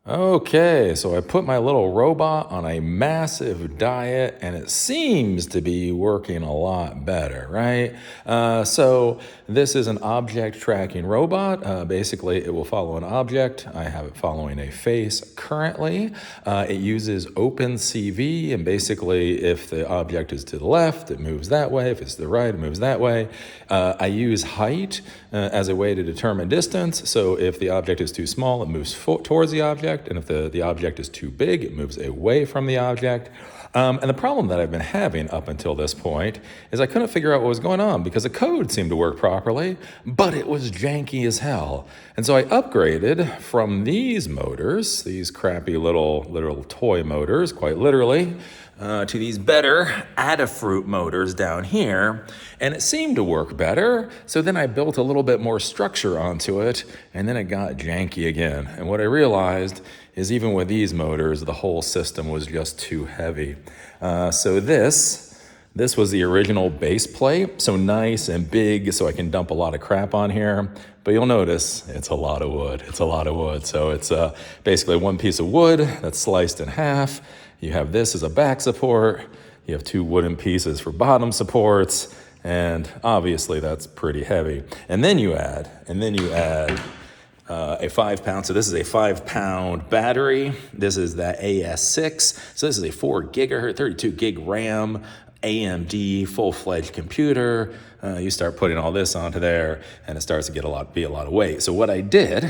Okay, so I put my little robot on a massive diet and it seems to be working a lot better, right? So this is an object tracking robot. Basically, it will follow an object. I have it following a face currently. It uses OpenCV, and basically, if the object is to the left, it moves that way. If it's to the right, it moves that way. I use height as a way to determine distance. So if the object is too small, it moves towards the object. And if the object is too big, it moves away from the object. And the problem that I've been having up until this point is I couldn't figure out what was going on because the code seemed to work properly, but it was janky as hell. And so I upgraded from these motors, these crappy little toy motors, quite literally, to these better Adafruit motors down here, and it seemed to work better. So then I built a little bit more structure onto it, and then it got janky again. And what I realized is even with these motors, the whole system was just too heavy. So this was the original base plate, so nice and big, so I can dump a lot of crap on here. But you'll notice it's a lot of wood. It's a lot of wood. So it's basically one piece of wood that's sliced in half. You have this as a back support. You have two wooden pieces for bottom supports. And obviously that's pretty heavy. And then you add a 5 pound. So this is a 5 pound battery. This is that AS6. So this is a 4 gigahertz, 32 gig RAM, AMD full-fledged computer. You start putting all this onto there, and it starts to be a lot of weight. So what I did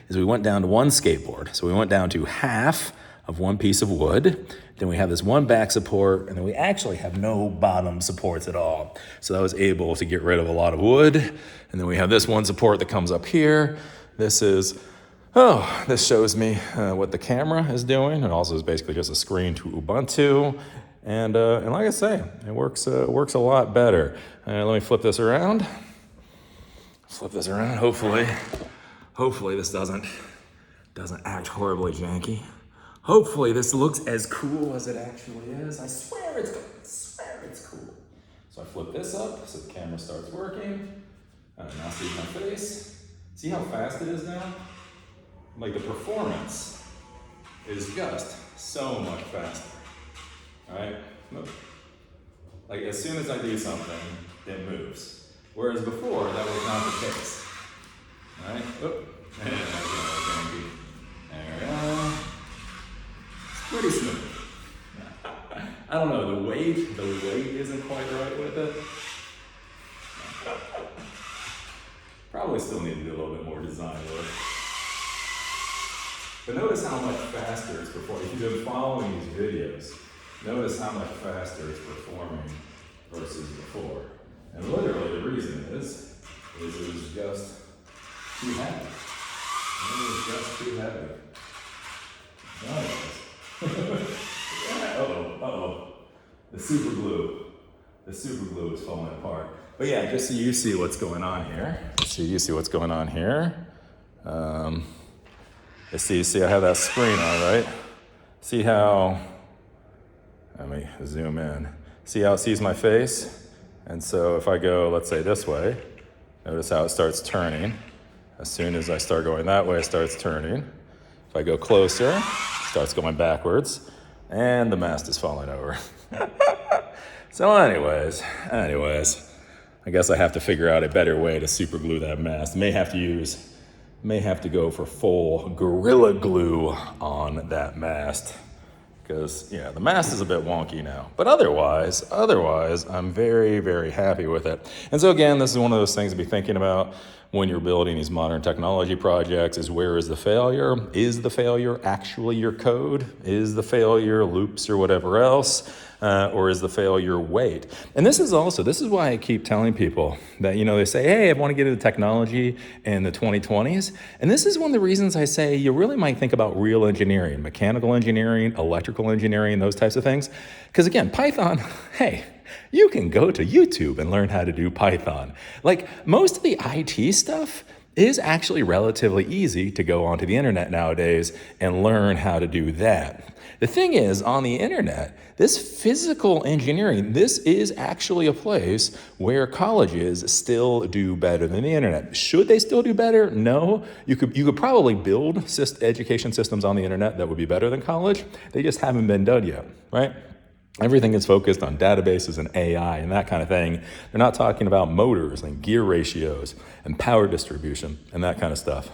is we went down to one skateboard. So we went down to half of one piece of wood. Then we have this one back support, and then we actually have no bottom supports at all. So I was able to get rid of a lot of wood. And then we have this one support that comes up here. This shows me what the camera is doing. It also is basically just a screen to Ubuntu. And like I say, it works a lot better. Let me flip this around. Hopefully this doesn't act horribly janky. Hopefully this looks as cool as it actually is. I swear it's cool. So I flip this up so the camera starts working. Now see my face. See how fast it is now? Like the performance is just so much faster. All right, like as soon as I do something, it moves. Whereas before, that was not the case. All right, there we go. It's pretty smooth. I don't know, the weight isn't quite right with it. Probably still need to do a little bit more design work. But notice how much faster it's performing. If you've been following these videos, notice how much faster it's performing versus before. And literally the reason is it was just too heavy. Anyways. Uh-oh. The super glue is falling apart. But yeah, just so you see what's going on here. See I have that screen on, right? See how, let me zoom in. See how it sees my face? And so if I go, let's say this way, notice how it starts turning. As soon as I start going that way, it starts turning. If I go closer, it starts going backwards, and the mast is falling over. So anyways, I guess I have to figure out a better way to super glue that mast. May have to go for full Gorilla Glue on that mast. Because, the mast is a bit wonky now. But otherwise, I'm very, very happy with it. And so again, this is one of those things to be thinking about when you're building these modern technology projects is where is the failure? Is the failure actually your code? Is the failure loops or whatever else? Or is the failure weight? And this is why I keep telling people that, they say, hey, I want to get into technology in the 2020s. And this is one of the reasons I say you really might think about real engineering, mechanical engineering, electrical engineering, those types of things. Because again, Python, hey, you can go to YouTube and learn how to do Python. Like most of the IT stuff is actually relatively easy to go onto the internet nowadays and learn how to do that. The thing is, on the internet, this physical engineering, this is actually a place where colleges still do better than the internet. Should they still do better? No. You could probably build education systems on the internet that would be better than college. They just haven't been done yet, right? Everything is focused on databases and AI and that kind of thing. They're not talking about motors and gear ratios and power distribution and that kind of stuff.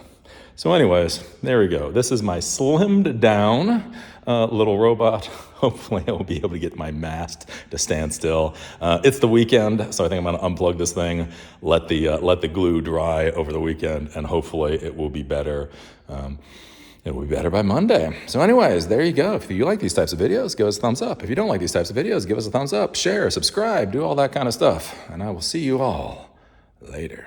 So anyways, there we go. This is my slimmed down little robot. Hopefully I will be able to get my mast to stand still. It's the weekend, so I think I'm gonna unplug this thing, let the glue dry over the weekend, and hopefully it will be better. It will be better by Monday. So anyways, there you go. If you like these types of videos, give us a thumbs up. If you don't like these types of videos, give us a thumbs up, share, subscribe, do all that kind of stuff. And I will see you all later.